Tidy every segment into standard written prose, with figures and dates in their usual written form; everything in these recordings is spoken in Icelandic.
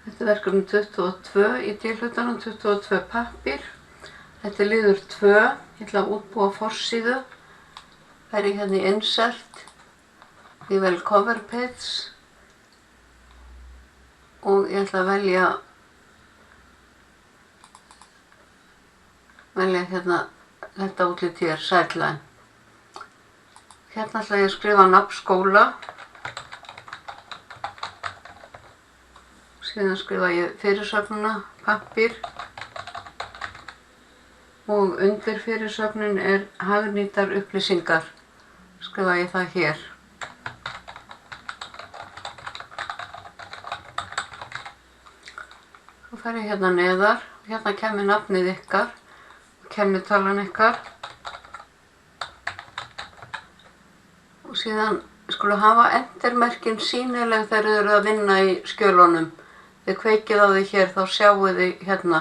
Þetta er verkefni 22 í tilhlutanum, 22 pappír. Þetta er liður 2, ég ætla að útbúa forsíðu. Það er hérna í insert, ég vel cover page og ég ætla að velja hérna þetta útlit hér, sideline. Hérna ætla ég að skrifa nafn skóla. Síðan skrifa ég fyrirsögnina, pappír. Og undir fyrirsögnin er hagnýtar upplýsingar. Skrifa ég það hér. Svo fer ég hérna neðar. Hérna kemur nafnið ykkar. Kennitalan ykkar. Og síðan skulum hafa endirmerkin sýnileg þegar þið eru að vinna í skjölunum. Þið kveikið á því hér, þá sjáu þið hérna.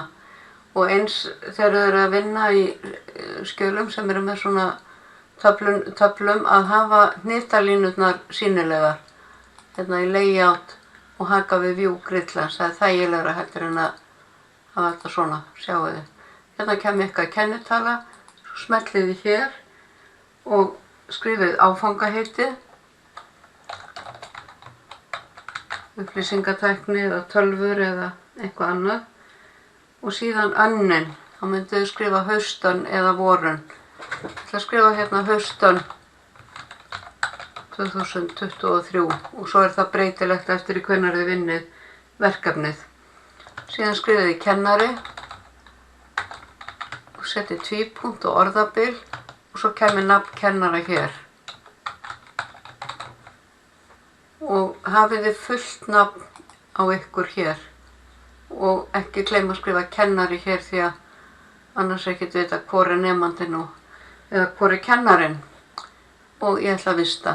Og eins þegar þið eru að vinna í skjölum sem eru með svona töflum að hafa hnitalínurnar sýnilegar. Hérna í layout og haka við view gridlines. Það er þægilegra heldur en að hafa þetta svona, sjáu þið. Hérna kemur ykkar kennitala, svo smellið þið hér og skrifið áfangaheitið. Upplýsingatækni eða tölvur eða eitthvað annað. Og síðan önnin, þá myndið þið skrifa haustönn eða vorun. Ég ætla að skrifa hérna haustönn 2023 og svo er það breytilegt eftir í hvenær þið vinnið verkefnið. Síðan skrifið þið kennari og setið tvípunkt og orðabil og svo kemur nafn kennara hér. Og hafið þið fullt nafn á ykkur hér og ekki gleyma að skrifa kennari hér því að annars er ekkert vita hvor er nemandinn eða hvor er kennarinn og ég ætla að vista.